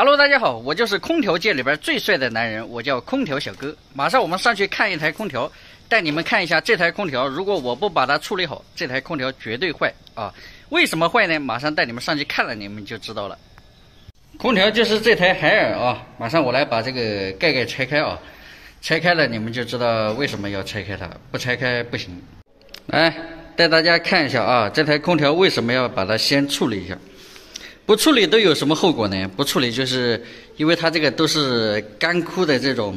Hello， 大家好，我就是空调界里边最帅的男人，我叫空调小哥。马上我们上去看一台空调，带你们看一下这台空调。如果我不把它处理好，这台空调绝对坏啊！为什么坏呢？马上带你们上去看了，你们就知道了。空调就是这台海尔啊，马上我来把这个盖拆开啊，拆开了你们就知道为什么要拆开它，不拆开不行。来，带大家看一下啊，这台空调为什么要把它先处理一下？不处理都有什么后果呢？不处理就是因为它这个都是干枯的这种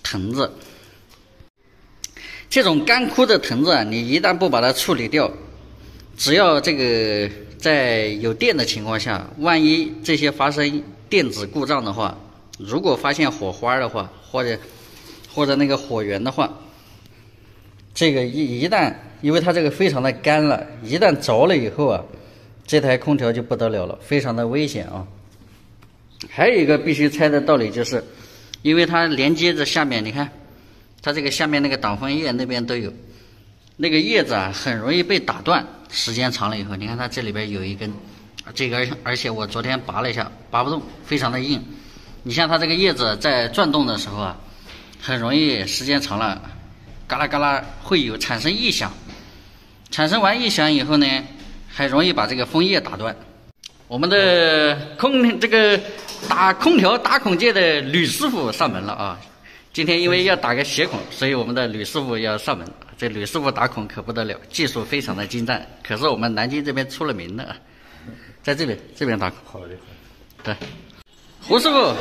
藤子，这种干枯的藤子啊，你一旦不把它处理掉，只要这个在有电的情况下，万一这些发生电子故障的话，如果发现火花的话，或者那个火源的话，这个一旦因为它这个非常的干了，一旦着了以后啊，这台空调就不得了了，非常的危险啊！还有一个必须拆的道理就是，因为它连接着下面，你看，它这个下面那个挡风叶那边都有，那个叶子啊很容易被打断，时间长了以后，你看它这里边有一根，这个而且我昨天拔了一下，拔不动，非常的硬。你像它这个叶子在转动的时候啊，很容易时间长了，嘎啦嘎啦会有产生异响，产生完异响以后呢，还容易把这个风叶打断。我们的打空调打孔界的吕师傅上门了啊！今天因为要打个斜孔，所以我们的吕师傅要上门。这吕师傅打孔可不得了，技术非常的精湛，可是我们南京这边出了名的，在这边打孔。好的。对，胡师傅，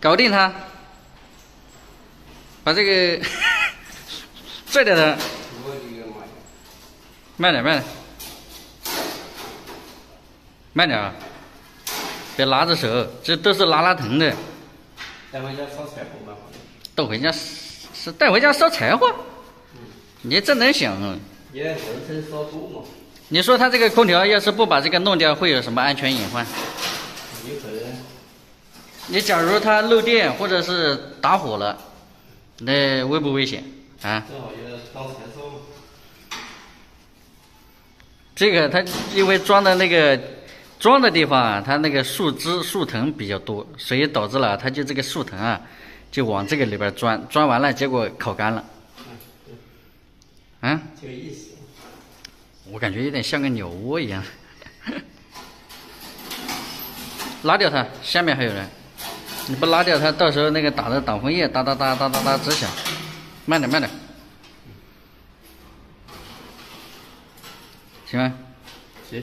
搞定他，把这个拽掉他。慢点，慢点啊！别拉着手，这都是拉藤的。带回家烧柴火蛮好的。带回家烧柴火？你真能想啊！也人参烧猪嘛。你说他这个空调要是不把这个弄掉，会有什么安全隐患？有可能。你假如它漏电或者是打火了，那危不危险啊？正好也当柴烧嘛。这个它因为装的地方啊，它那个树枝树藤比较多，所以导致了它就这个树藤啊，就往这个里边钻完了，结果烤干了。啊？这个意思。我感觉有点像个鸟窝一样。拉掉它，下面还有人，你不拉掉它，到时候那个打的挡风叶哒哒哒哒哒哒直响。慢点。行吗？行。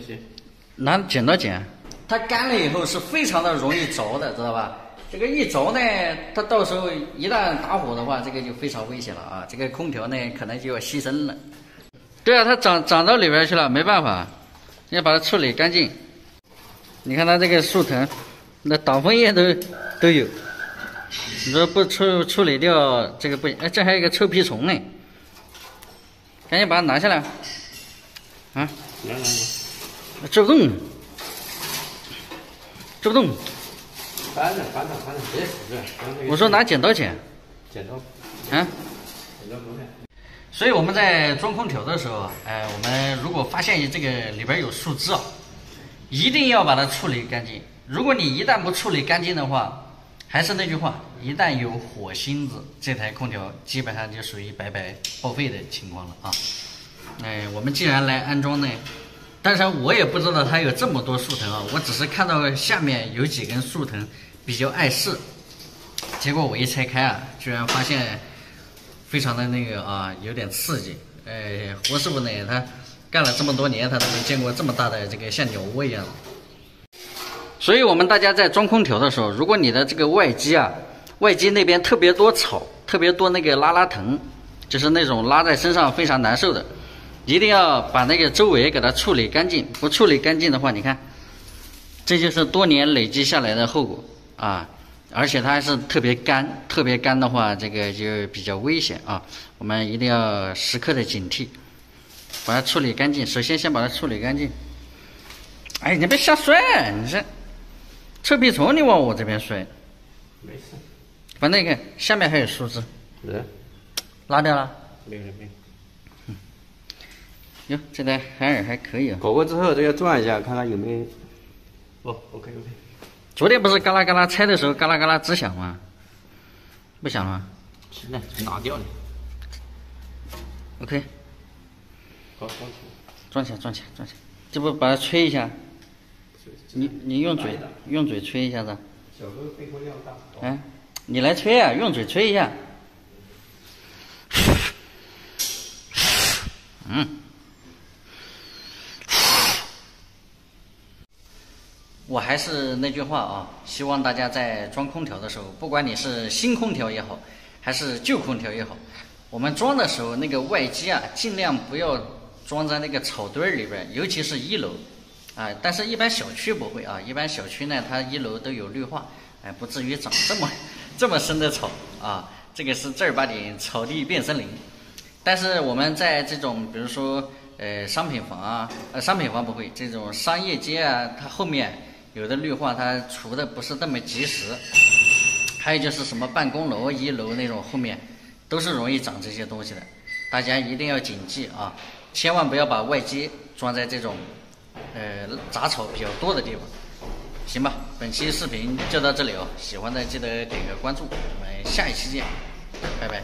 拿剪刀剪，它干了以后是非常的容易着的，知道吧？这个一着呢，它到时候一旦打火的话，这个就非常危险了啊！这个空调呢，可能就要牺牲了。对啊，它长到里边去了，没办法，要把它处理干净。你看它这个树藤，那挡风叶都有，你说不处理掉这个不行。哎，这还有一个臭屁虫呢，赶紧把它拿下来。啊！来。这不动，翻着，别死这。我说拿剪刀剪。剪刀。啊？剪刀不看。所以我们在装空调的时候，我们如果发现这个里边有树枝啊，一定要把它处理干净。如果你一旦不处理干净的话，还是那句话，一旦有火星子，这台空调基本上就属于白白报废的情况了啊。我们既然来安装呢，但是我也不知道它有这么多树藤啊，我只是看到下面有几根树藤比较碍事，结果我一拆开啊，居然发现非常的那个啊，有点刺激。胡师傅呢，他干了这么多年，他都没见过这么大的这个像鸟窝一样的。所以我们大家在装空调的时候，如果你的这个外机那边特别多草，特别多那个拉藤，就是那种拉在身上非常难受的，一定要把那个周围给它处理干净。不处理干净的话，你看，这就是多年累积下来的后果啊！而且它还是特别干的话，这个就比较危险啊！我们一定要时刻的警惕，把它处理干净。首先把它处理干净。哎，你别瞎摔，你这臭屁虫，你往我这边摔。没事。反正你看下面还有树枝。拉掉了。没有。哟，这台海尔还可以啊。搞过之后，这个转一下，看看有没有。哦 ，OK。昨天不是嘎啦嘎啦拆的时候嘎啦嘎啦直响吗？不响吗？现在拿掉了。OK， 好，装起来，这不把它吹一下？你用嘴吹一下子。小哥肺活量大。哎，你来吹啊，用嘴吹一下。我还是那句话啊，希望大家在装空调的时候，不管你是新空调也好，还是旧空调也好，我们装的时候那个外机啊，尽量不要装在那个草堆里边，尤其是1楼啊。但是一般小区不会啊，一般小区呢，它1楼都有绿化，哎，不至于长这么深的草啊。这个是正儿八经草地变森林。但是我们在这种比如说商品房啊，商品房不会，这种商业街啊，它后面有的绿化它除的不是那么及时，还有就是什么办公楼1楼那种后面都是容易长这些东西的，大家一定要谨记啊，千万不要把外机装在这种杂草比较多的地方。行吧，本期视频就到这里哦，喜欢的记得点个关注，我们下一期见，拜拜。